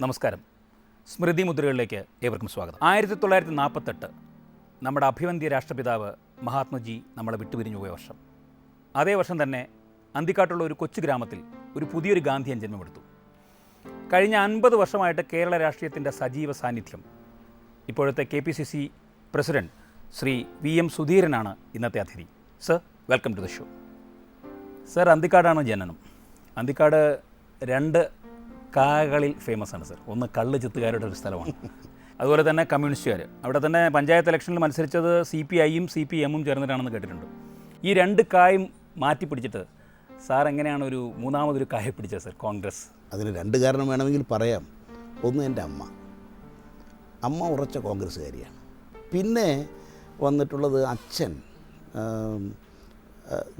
നമസ്കാരം. സ്മൃതി മുദ്രകളിലേക്ക് ഏവർക്കും സ്വാഗതം. 1948 നമ്മുടെ അഭിവന്ദ്യ രാഷ്ട്രപിതാവ് മഹാത്മജി നമ്മളെ വിട്ടുപിരിഞ്ഞു പോയ വർഷം. അതേ വർഷം തന്നെ അന്തിക്കാട്ടുള്ള ഒരു കൊച്ചു ഗ്രാമത്തിൽ ഒരു പുതിയൊരു ഗാന്ധിയൻ ജന്മമെടുത്തു. കഴിഞ്ഞ 50 വർഷമായിട്ട് കേരള രാഷ്ട്രീയത്തിൻ്റെ സജീവ സാന്നിധ്യം ഇപ്പോഴത്തെ KPCC പ്രസിഡന്റ് ശ്രീ VM സുധീരനാണ് ഇന്നത്തെ അതിഥി. Sir, welcome to the show. Sir, അന്തിക്കാടാണ് ജനനം. അന്തിക്കാട് 2 കാകളിൽ ഫേമസ് ആണ് സർ. ഒന്ന് കള്ള് ചിത്തുകാരുടെ ഒരു സ്ഥലമാണ്, അതുപോലെ തന്നെ കമ്മ്യൂണിസ്റ്റുകാർ. അവിടെ തന്നെ പഞ്ചായത്ത് ഇലക്ഷനിൽ മത്സരിച്ചത് CPIയും CPMും ചേർന്നിട്ടാണെന്ന് കേട്ടിട്ടുണ്ട്. ഈ 2 കായും മാറ്റിപ്പിടിച്ചിട്ട് സാർ എങ്ങനെയാണ് ഒരു മൂന്നാമതൊരു കായ പിടിച്ചത് സർ, കോൺഗ്രസ്? അതിന് 2 കാരണം വേണമെങ്കിൽ പറയാം. ഒന്ന്, എൻ്റെ അമ്മ ഉറച്ച കോൺഗ്രസ്സുകാരിയാണ്. പിന്നെ വന്നിട്ടുള്ളത് അച്ഛൻ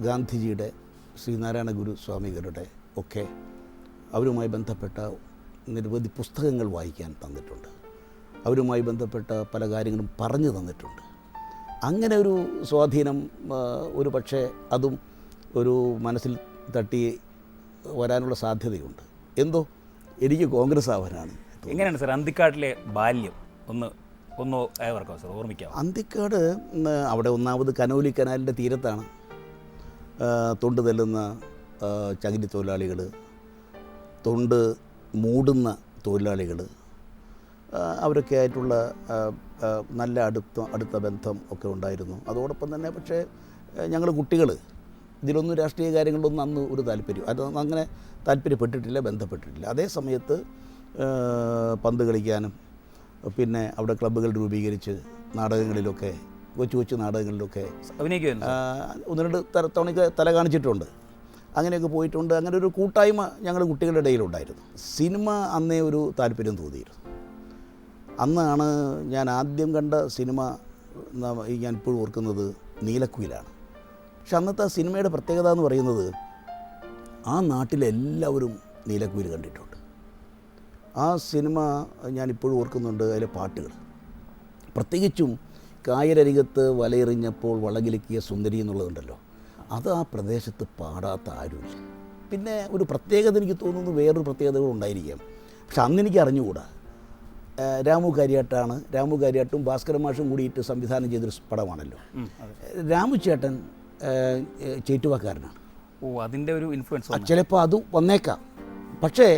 ഗാന്ധിജിയുടെ, ശ്രീനാരായണ ഗുരു സ്വാമികളുടെ ഒക്കെ അവരുമായി ബന്ധപ്പെട്ട നിരവധി പുസ്തകങ്ങൾ വായിക്കാൻ തന്നിട്ടുണ്ട്. അവരുമായി ബന്ധപ്പെട്ട പല കാര്യങ്ങളും പറഞ്ഞു തന്നിട്ടുണ്ട്. അങ്ങനെ ഒരു സ്വാധീനം ഒരു പക്ഷേ അതും ഒരു മനസ്സിൽ തട്ടി വരാനുള്ള സാധ്യതയുണ്ട്. എന്തോ എനിക്ക് കോൺഗ്രസ് ആവാനാണ്. എങ്ങനെയാണ് സാർ അന്തിക്കാട്ടിലെ ബാല്യം ഒന്ന് ഏവർക്കോ സാർ ഓർമ്മിക്കാം? അന്തിക്കാട് അവിടെ ഒന്നാമത് കനോലി കനാലിൻ്റെ തീരത്താണ്. തൊണ്ട് തെല്ലുന്ന ചകിരി തൊഴിലാളികൾ, തൊണ്ട് മൂടുന്ന തൊഴിലാളികൾ, അവരൊക്കെ ആയിട്ടുള്ള നല്ല അടുത്ത ബന്ധം ഒക്കെ ഉണ്ടായിരുന്നു. അതോടൊപ്പം തന്നെ പക്ഷേ ഞങ്ങൾ കുട്ടികൾ ഇതിലൊന്നും രാഷ്ട്രീയ കാര്യങ്ങളിലൊന്നും അന്ന് ഒരു താല്പര്യം അങ്ങനെ താല്പര്യപ്പെട്ടിട്ടില്ല, ബന്ധപ്പെട്ടിട്ടില്ല. അതേ സമയത്ത് പന്ത് കളിക്കാനും പിന്നെ അവിടെ ക്ലബ്ബുകൾ രൂപീകരിച്ച് നാടകങ്ങളിലൊക്കെ കൊച്ചു നാടകങ്ങളിലൊക്കെ അഭിനയിക്കുമായിരുന്നു. 1-2 തവണ തല കാണിച്ചിട്ടുണ്ട്. അങ്ങനെയൊക്കെ പോയിട്ടുണ്ട്. അങ്ങനെ ഒരു കൂട്ടായ്മ ഞങ്ങൾ കുട്ടികളുടെ ഇടയിലുണ്ടായിരുന്നു. സിനിമ അന്നേ ഒരു താല്പര്യം തോന്നിയിരുന്നു. അന്നാണ് ഞാൻ ആദ്യം കണ്ട സിനിമ. ഞാൻ ഇപ്പോഴും ഓർക്കുന്നത് നീലക്കുയിലാണ്. പക്ഷെ അന്നത്തെ ആ സിനിമയുടെ പ്രത്യേകത എന്ന് പറയുന്നത് ആ നാട്ടിലെല്ലാവരും നീലക്കുയിൽ കണ്ടിട്ടുണ്ട്. ആ സിനിമ ഞാനിപ്പോഴും ഓർക്കുന്നുണ്ട്. അതിലെ പാട്ടുകൾ, പ്രത്യേകിച്ചും കായലരികത്ത് വലയെറിഞ്ഞപ്പോൾ വളകിലുക്കിയ സുന്ദരി എന്നുള്ളതുണ്ടല്ലോ, അത് ആ പ്രദേശത്ത് പാടാത്ത ആരുമില്ല. പിന്നെ ഒരു പ്രത്യേകത എനിക്ക് തോന്നുന്നു, വേറൊരു പ്രത്യേകതകൾ ഉണ്ടായിരിക്കാം, പക്ഷെ അന്ന് എനിക്ക് അറിഞ്ഞുകൂടാ. രാമു കാര്യാട്ടും ഭാസ്കരൻ മാഷും കൂടിയിട്ട് സംവിധാനം ചെയ്തൊരു പടമാണല്ലോ. രാമു ചേട്ടൻ ചേറ്റുവാക്കാരനാണ്. അതിൻ്റെ ഒരു ഇൻഫ്ലുവൻസ് ചിലപ്പോൾ അത് വന്നേക്കാം. പക്ഷേ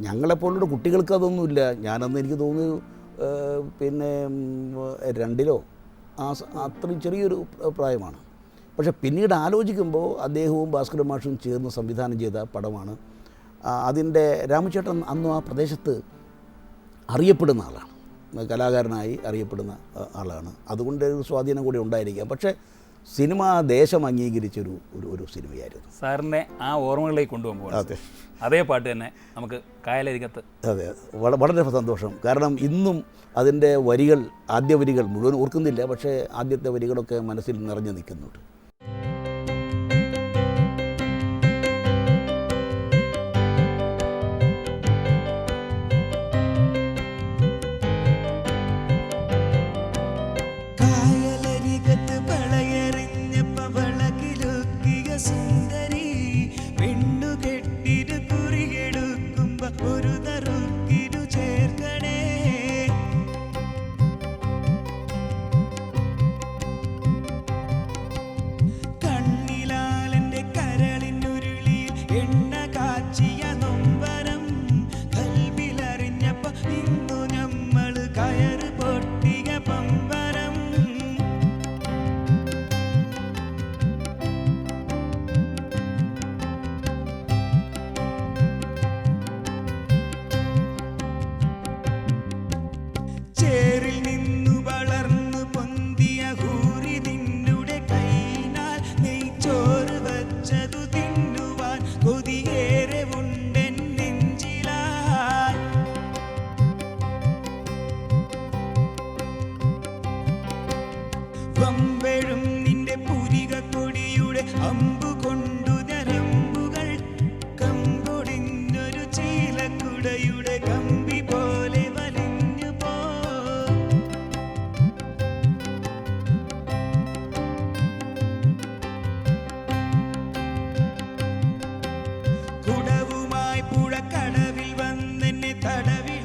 ഞങ്ങളെപ്പോലുള്ള കുട്ടികൾക്ക് അതൊന്നുമില്ല. ഞാനന്ന് എനിക്ക് തോന്നുന്നു പിന്നെ 2-ലോ അത്രയും ചെറിയൊരു പ്രായമാണ്. പക്ഷേ പിന്നീട് ആലോചിക്കുമ്പോൾ അദ്ദേഹവും ഭാസ്കരൻ മാഷും ചേർന്ന് സംവിധാനം ചെയ്ത പടമാണ്. അതിൻ്റെ രാമചേട്ടൻ അന്നും ആ പ്രദേശത്ത് അറിയപ്പെടുന്ന ആളാണ്, കലാകാരനായി അറിയപ്പെടുന്ന ആളാണ്. അതുകൊണ്ട് ഒരു സ്വാധീനം കൂടി ഉണ്ടായിരിക്കാം. പക്ഷേ സിനിമ ദേശം അംഗീകരിച്ചൊരു ഒരു സിനിമയായിരുന്നു. സാറിനെ ആ ഓർമ്മകളിലേക്ക് കൊണ്ടുപോകുമ്പോൾ അതേ പാട്ട് തന്നെ നമുക്ക് കായലരികത്ത്. അതെ, വളരെ സന്തോഷം. കാരണം ഇന്നും അതിൻ്റെ വരികൾ, ആദ്യ വരികൾ മുഴുവൻ ഓർക്കുന്നില്ല, പക്ഷേ ആദ്യത്തെ വരികളൊക്കെ മനസ്സിൽ നിറഞ്ഞു നിൽക്കുന്നുണ്ട്. കുടവുമായി പുഴക്കടവിൽ വന്നെന്നെ തടവിൽ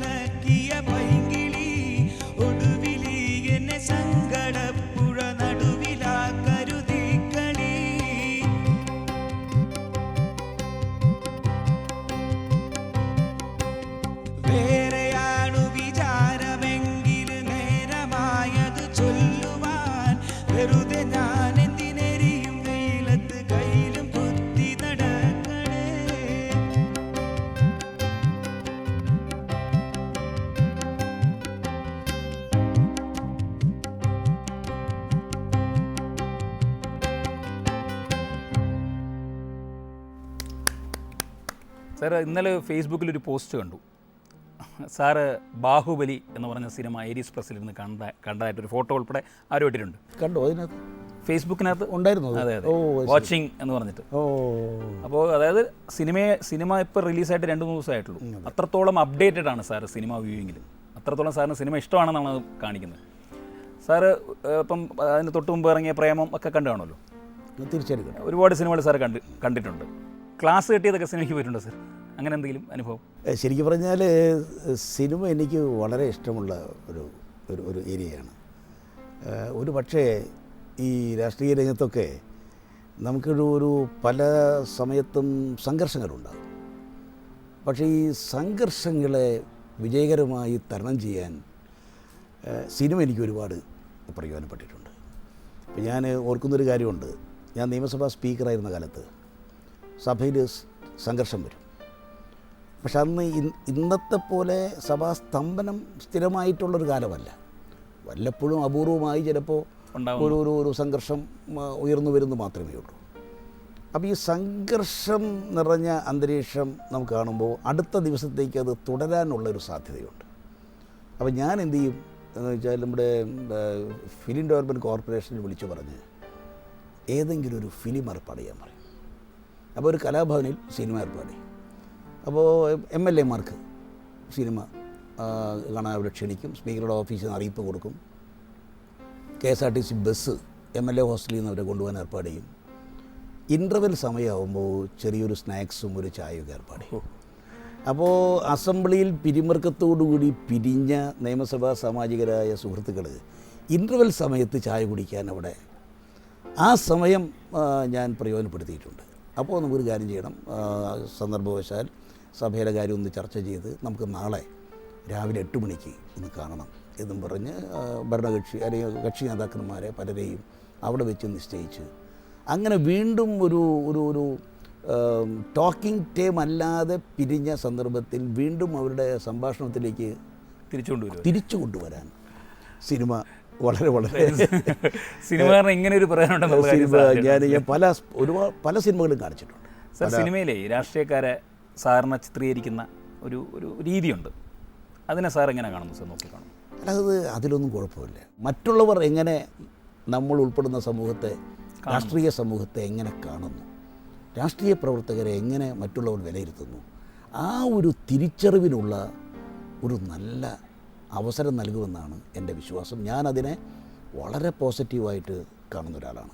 സാർ ഇന്നലെ ഫേസ്ബുക്കിൽ ഒരു പോസ്റ്റ് കണ്ടു. സാറ് ബാഹുബലി എന്ന് പറഞ്ഞ സിനിമ ഏരീസ് പ്രസ്സിൽ ഇരുന്ന് കണ്ടതായിട്ടൊരു ഫോട്ടോ ഉൾപ്പെടെ ആരും ഇട്ടിട്ടുണ്ട്. കണ്ടോ? അതിനകത്ത് ഫേസ്ബുക്കിനകത്ത് ഉണ്ടായിരുന്നു. അതെ അതെ, വാച്ചിങ് എന്ന് പറഞ്ഞിട്ട്. അപ്പോൾ അതായത് സിനിമ ഇപ്പോൾ റിലീസായിട്ട് 2-3 ദിവസമായിട്ടുള്ളൂ. അത്രത്തോളം അപ്ഡേറ്റഡ് ആണ് സാറ് സിനിമ വ്യൂയിങ്ങിൽ. അത്രത്തോളം സാറിന് സിനിമ ഇഷ്ടമാണെന്നാണ് അത് കാണിക്കുന്നത്. സാറ് ഇപ്പം അതിന് തൊട്ട് മുമ്പ് ഇറങ്ങിയ പ്രേമം ഒക്കെ കണ്ടു കാണുമല്ലോ. തീർച്ചയായിട്ടും ഒരുപാട് സിനിമകൾ സാർ കണ്ടിട്ടുണ്ട്. ക്ലാസ് കിട്ടിയതൊക്കെ സിനിമയ്ക്ക് പോയിട്ടുണ്ടോ സാർ? അങ്ങനെ എന്തെങ്കിലും അനുഭവം? ശരിക്കും പറഞ്ഞാൽ സിനിമ എനിക്ക് വളരെ ഇഷ്ടമുള്ള ഒരു ഏരിയയാണ്. ഒരു പക്ഷേ ഈ രാഷ്ട്രീയ രംഗത്തൊക്കെ നമുക്കൊരു പല സമയത്തും സംഘർഷങ്ങളുണ്ടാകും. പക്ഷേ ഈ സംഘർഷങ്ങളെ വിജയകരമായി തരണം ചെയ്യാൻ സിനിമ എനിക്ക് ഒരുപാട് പ്രയോജനപ്പെട്ടിട്ടുണ്ട്. ഇപ്പം ഞാൻ ഓർക്കുന്നൊരു കാര്യമുണ്ട്. ഞാൻ നിയമസഭാ സ്പീക്കറായിരുന്ന കാലത്ത് സഭയിൽ സംഘർഷം വരും. പക്ഷെ അന്ന് ഇന്നത്തെ പോലെ സഭാസ്തംഭനം സ്ഥിരമായിട്ടുള്ളൊരു കാലമല്ല. വല്ലപ്പോഴും അപൂർവമായി ചിലപ്പോൾ ഒരു സംഘർഷം ഉയർന്നു വരുന്നു മാത്രമേ ഉള്ളൂ. അപ്പോൾ ഈ സംഘർഷം നിറഞ്ഞ അന്തരീക്ഷം നമുക്ക് കാണുമ്പോൾ അടുത്ത ദിവസത്തേക്ക് അത് തുടരാനുള്ളൊരു സാധ്യതയുണ്ട്. അപ്പോൾ ഞാൻ എന്ത് ചെയ്യും എന്ന് വെച്ചാൽ നമ്മുടെ ഫിലിം ഡെവലപ്മെൻറ്റ് കോർപ്പറേഷനിൽ വിളിച്ചു പറഞ്ഞ് ഏതെങ്കിലും ഒരു ഫിലിം ഏർപ്പാട് ചെയ്യാൻ പറയും. അപ്പോൾ ഒരു കലാഭവനിൽ സിനിമ ഏർപ്പാട് ചെയ്യും. അപ്പോൾ MLA-മാർക്ക് സിനിമ കാണാൻ അവിടെ ക്ഷണിക്കും. സ്പീക്കറുടെ ഓഫീസിൽ നിന്ന് അറിയിപ്പ് കൊടുക്കും. KSRTC ബസ് MLA ഹോസ്റ്റലിൽ നിന്ന് അവരെ കൊണ്ടുപോകാൻ ഏർപ്പാട് ചെയ്യും. ഇൻ്റർവെൽ സമയമാകുമ്പോൾ ചെറിയൊരു സ്നാക്സും ഒരു ചായയൊക്കെ ഏർപ്പാട് ചെയ്യും. അപ്പോൾ അസംബ്ലിയിൽ പിരിമുറുക്കത്തോടുകൂടി പിരിഞ്ഞ നിയമസഭാ സാമാജികരായ സുഹൃത്തുക്കൾ ഇൻ്റർവെൽ സമയത്ത് ചായ കുടിക്കാൻ അവിടെ ആ സമയം ഞാൻ പ്രയോജനപ്പെടുത്തിയിട്ടുണ്ട്. അപ്പോൾ നമുക്കൊരു കാര്യം ചെയ്യണം, സന്ദർഭവശാൽ സഭയിലെ കാര്യം ഒന്ന് ചർച്ച ചെയ്ത് നമുക്ക് നാളെ രാവിലെ 8 മണിക്ക് ഒന്ന് കാണണം എന്നും പറഞ്ഞ് ഭരണകക്ഷി അല്ലെങ്കിൽ കക്ഷി നേതാക്കന്മാരെ പലരെയും അവിടെ വെച്ച് നിശ്ചയിച്ച് അങ്ങനെ വീണ്ടും ഒരു ടോക്കിംഗ് ടൈം അല്ലാതെ പിരിഞ്ഞ സന്ദർഭത്തിൽ വീണ്ടും അവരുടെ സംഭാഷണത്തിലേക്ക് തിരിച്ചു കൊണ്ടുവരാൻ സിനിമ വളരെ സിനിമ ഇങ്ങനെ ഒരു ഞാൻ പല സിനിമകളും കാണിച്ചിട്ടുണ്ട്. സാർ സിനിമയിലെ രാഷ്ട്രീയക്കാരെ സാറിനെ ചിത്രീകരിക്കുന്ന ഒരു രീതിയുണ്ട്. അതിനെ സാർ എങ്ങനെ കാണുന്നു സാർ? നോക്കി കാണുന്നു. അല്ലാതെ അതിലൊന്നും കുഴപ്പമില്ല. മറ്റുള്ളവർ എങ്ങനെ നമ്മൾ ഉൾപ്പെടുന്ന സമൂഹത്തെ, രാഷ്ട്രീയ സമൂഹത്തെ എങ്ങനെ കാണുന്നു, രാഷ്ട്രീയ പ്രവർത്തകരെ എങ്ങനെ മറ്റുള്ളവർ വിലയിരുത്തുന്നു, ആ ഒരു തിരിച്ചറിവിനുള്ള ഒരു നല്ല അവസരം നൽകുമെന്നാണ് എൻ്റെ വിശ്വാസം. ഞാനതിനെ വളരെ പോസിറ്റീവായിട്ട് കാണുന്ന ഒരാളാണ്.